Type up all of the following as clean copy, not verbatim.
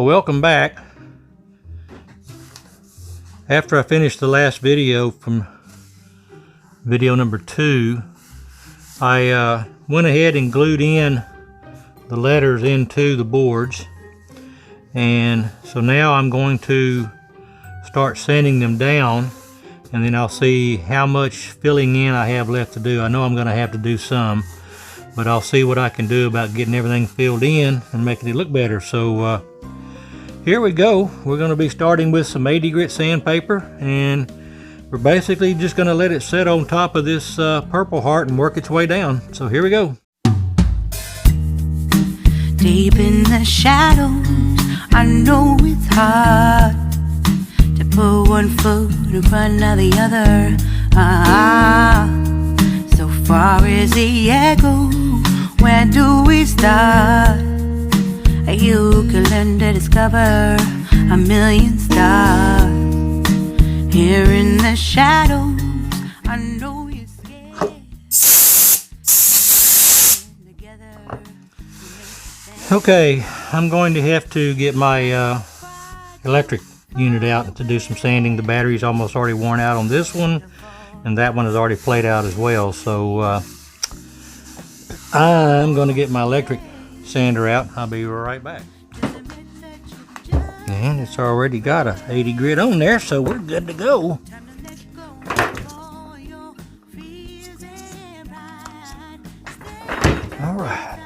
Well, welcome back. After I finished the last video from video number 2, I went ahead and glued in the letters into the boards, and so now I'm going to start sanding them down, and then I'll see how much filling in I have left to do. I know I'm going to have to do some, but I'll see what I can do about getting everything filled in and making it look better. So here we go. We're going to be starting with some 80 grit sandpaper, and we're basically just going to let it sit on top of this Purple Heart and work its way down. So here we go. Deep in the shadows, I know it's hard to put one foot in front of the other. So far as the echo, where do we start? You can learn to discover a million stars. Here in the shadows, I know you're scared. Okay, I'm going to have to get my electric unit out to do some sanding. The battery's almost already worn out on this one, and that one is already played out as well. So I'm going to get my electric sander out. I'll be right back. And it's already got a 80 grit on there, so we're good to go. All right.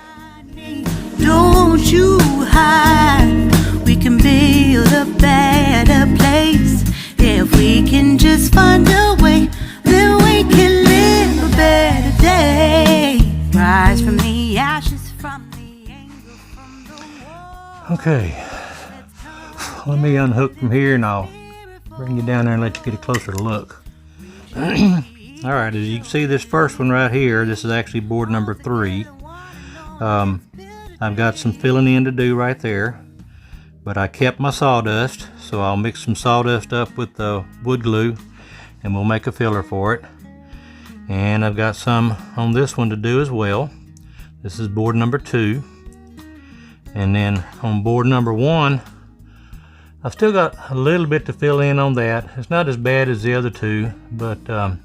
Don't you hide. We can build a better place. If we can just find a way, then we can live a better day. Rise from the ashes, from the angel, from the wall. Okay. Let me unhook from here and I'll bring you down there and let you get a closer look. Alright, as you can see, this first one right here, this is actually board number 3. I've got some filling in to do right there, but I kept my sawdust, so I'll mix some sawdust up with the wood glue and we'll make a filler for it. And I've got some on this one to do as well. This is board number 2. And then on board number 1, I've still got a little bit to fill in on that. It's not as bad as the other 2, but I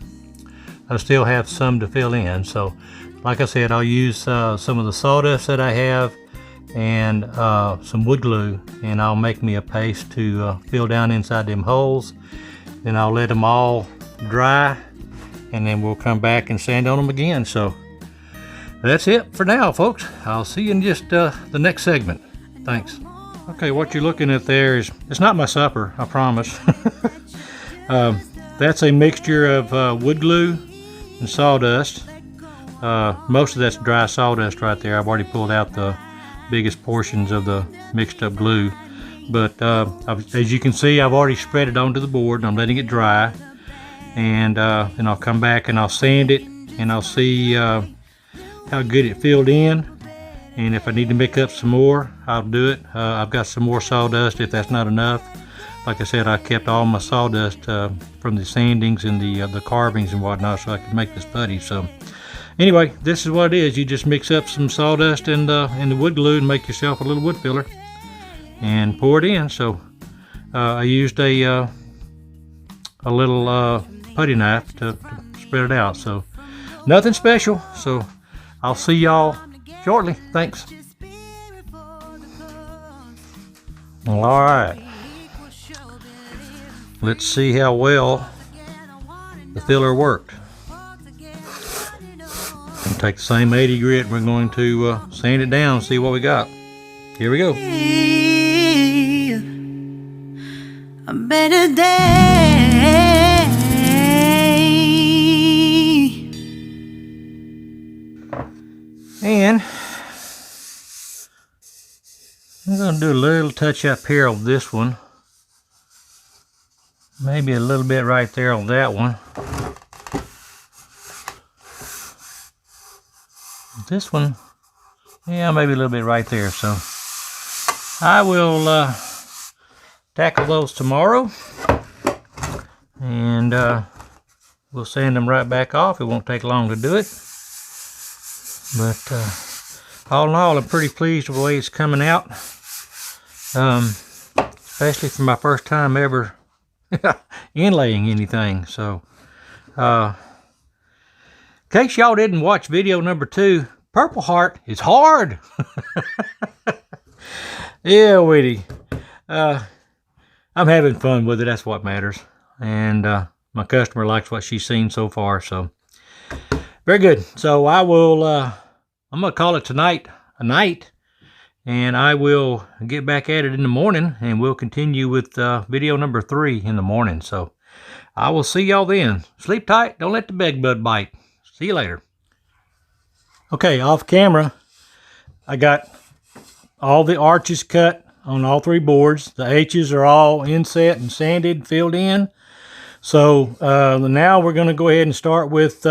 still have some to fill in. So like I said, I'll use some of the sawdust that I have and some wood glue, and I'll make me a paste to fill down inside them holes. Then I'll let them all dry, and then we'll come back and sand on them again. So that's it for now, folks. I'll see you in just the next segment. Thanks. Okay, what you're looking at there is, it's not my supper, I promise. That's a mixture of wood glue and sawdust. Most of that's dry sawdust right there. I've already pulled out the biggest portions of the mixed up glue. But as you can see, I've already spread it onto the board and I'm letting it dry. And then I'll come back and I'll sand it and I'll see how good it filled in. And if I need to mix up some more, I'll do it. I've got some more sawdust if that's not enough. Like I said, I kept all my sawdust from the sandings and the carvings and whatnot, so I could make this putty. So anyway, this is what it is. You just mix up some sawdust and the wood glue and make yourself a little wood filler and pour it in. So I used a little putty knife to spread it out. So nothing special. So I'll see y'all shortly. Thanks. All right. Let's see how well the filler worked. We'll take the same 80 grit. We're going to sand it down and see what we got. Here we go. A better day. And I'm going to do a little touch up here on this one. Maybe a little bit right there on that one. This one, yeah, maybe a little bit right there. So I will tackle those tomorrow, and we'll sand them right back off. It won't take long to do it. But all in all, I'm pretty pleased with the way it's coming out. especially for my first time ever inlaying anything. So, in case y'all didn't watch video number 2, Purple Heart is hard. Yeah, Weedy. I'm having fun with it. That's what matters. And my customer likes what she's seen so far. So, very good. So I will, I'm going to call it tonight a night. And I will get back at it in the morning. And we'll continue with video number 3 in the morning. So I will see y'all then. Sleep tight. Don't let the bed bug bite. See you later. Okay, off camera, I got all the arches cut on all 3 boards. The H's are all inset and sanded, filled in. So now we're going to go ahead and start with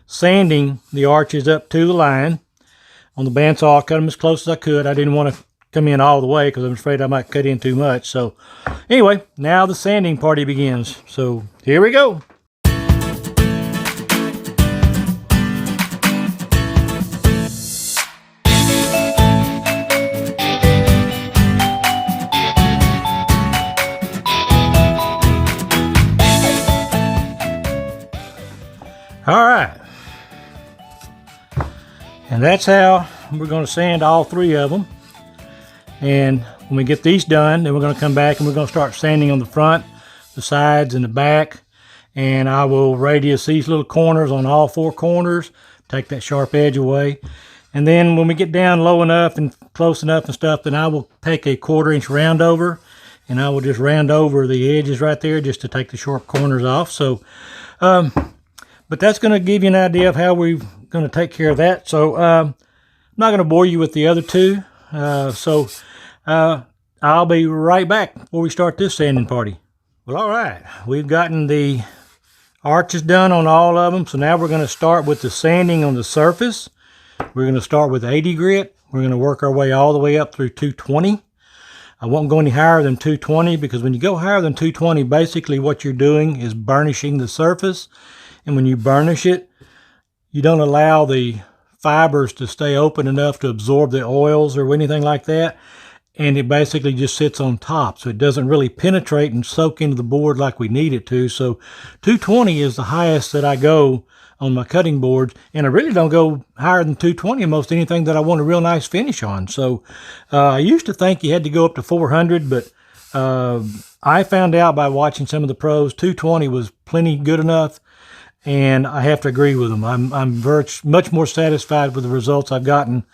sanding the arches up to the line. On the bandsaw, I cut them as close as I could. I didn't want to come in all the way because I'm afraid I might cut in too much. So anyway, now the sanding party begins. So here we go. All right, and that's how we're going to sand all 3 of them. And when we get these done, then we're going to come back and we're going to start sanding on the front, the sides, and the back. And I will radius these little corners on all 4 corners, take that sharp edge away. And then when we get down low enough and close enough and stuff, then I will take a 1/4 inch round over, and I will just round over the edges right there just to take the sharp corners off. So, but that's going to give you an idea of how we're going to take care of that. So I'm not going to bore you with the other 2. I'll be right back before we start this sanding party. Well, all right. We've gotten the arches done on all of them. So now we're going to start with the sanding on the surface. We're going to start with 80 grit. We're going to work our way all the way up through 220. I won't go any higher than 220 because when you go higher than 220, basically what you're doing is burnishing the surface. And when you burnish it, you don't allow the fibers to stay open enough to absorb the oils or anything like that. And it basically just sits on top. So it doesn't really penetrate and soak into the board like we need it to. So 220 is the highest that I go on my cutting boards. And I really don't go higher than 220 in most anything that I want a real nice finish on. So I used to think you had to go up to 400, but I found out by watching some of the pros, 220 was plenty good enough. And I have to agree with them. I'm much more satisfied with the results I've gotten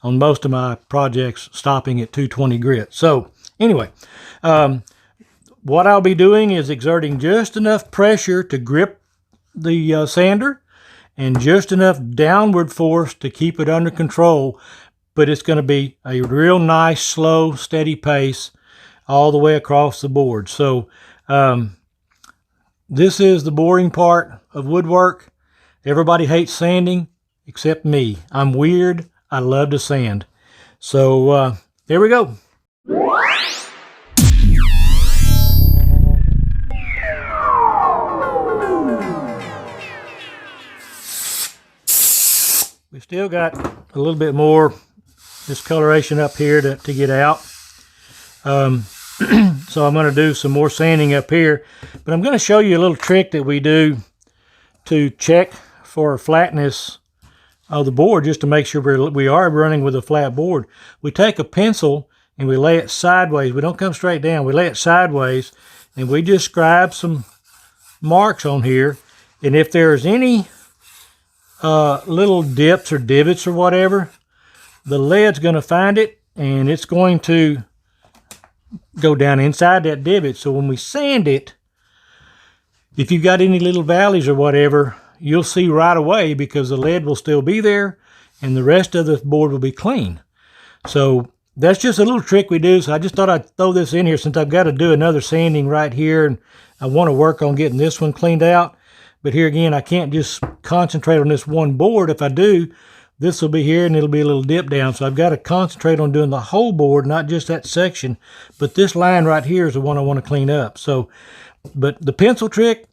on most of my projects stopping at 220 grit. So anyway, what I'll be doing is exerting just enough pressure to grip the sander and just enough downward force to keep it under control. But it's going to be a real nice, slow, steady pace all the way across the board. So this is the boring part of woodwork. Everybody hates sanding except me. I'm weird. I love to sand. So there we go. We still got a little bit more discoloration up here to get out. So I'm going to do some more sanding up here, but I'm going to show you a little trick that we do to check for flatness of the board, just to make sure we are running with a flat board. We take a pencil and we lay it sideways. We don't come straight down. We lay it sideways and we just scribe some marks on here. And if there's any little dips or divots or whatever, the lead's going to find it and it's going to go down inside that divot. So when we sand it, if you've got any little valleys or whatever, you'll see right away because the lead will still be there and the rest of the board will be clean. So that's just a little trick we do. So I just thought I'd throw this in here since I've got to do another sanding right here and I want to work on getting this one cleaned out. But here again, I can't just concentrate on this one board. If I do, this will be here and it'll be a little dip down. So I've got to concentrate on doing the whole board, not just that section. But this line right here is the one I want to clean up. So, but the pencil trick,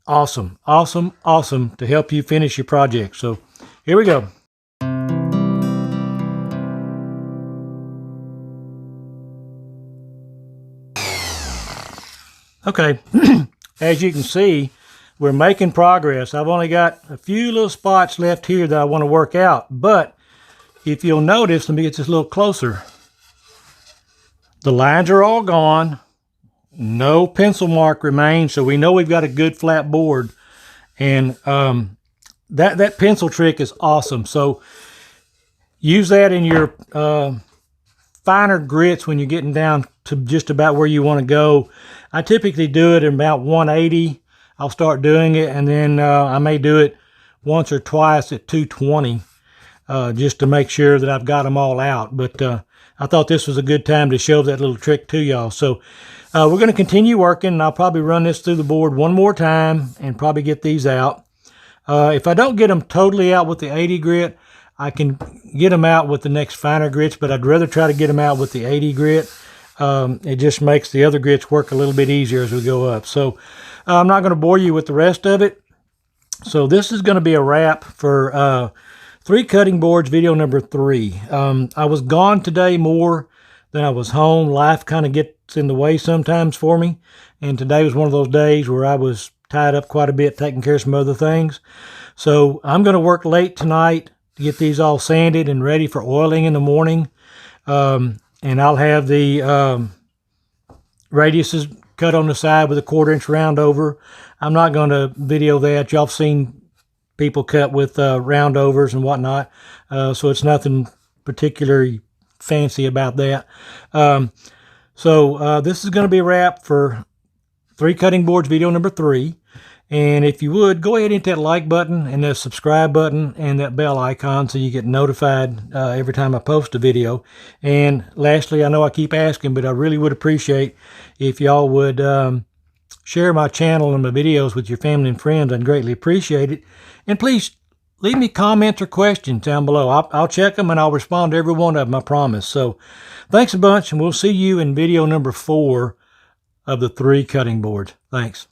awesome, awesome, awesome to help you finish your project. So here we go. Okay, as you can see, we're making progress. I've only got a few little spots left here that I want to work out, but if you'll notice, let me get this a little closer. The lines are all gone. No pencil mark remains, so we know we've got a good flat board. And that pencil trick is awesome. So use that in your finer grits when you're getting down to just about where you want to go. I typically do it at about 180. I'll start doing it, and then I may do it once or twice at 220 just to make sure that I've got them all out. But I thought this was a good time to show that little trick to y'all. So we're going to continue working, and I'll probably run this through the board one more time and probably get these out. If I don't get them totally out with the 80 grit, I can get them out with the next finer grits, but I'd rather try to get them out with the 80 grit. It just makes the other grits work a little bit easier as we go up. So I'm not going to bore you with the rest of it. So this is going to be a wrap for 3 cutting boards video number 3. I was gone today more than I was home. Life kind of gets in the way sometimes for me, and today was one of those days where I was tied up quite a bit taking care of some other things. So I'm going to work late tonight to get these all sanded and ready for oiling in the morning. And I'll have the radiuses cut on the side with a 1/4 inch round over. I'm not going to video that. Y'all have seen people cut with round overs and whatnot. So it's nothing particularly fancy about that. So this is going to be a wrap for 3 cutting boards video number 3. And if you would, go ahead and hit that like button and the subscribe button and that bell icon so you get notified every time I post a video. And lastly, I know I keep asking, but I really would appreciate if y'all would share my channel and my videos with your family and friends. I'd greatly appreciate it. And please leave me comments or questions down below. I'll check them and I'll respond to every one of them, I promise. So thanks a bunch, and we'll see you in video number 4 of the 3 cutting boards. Thanks.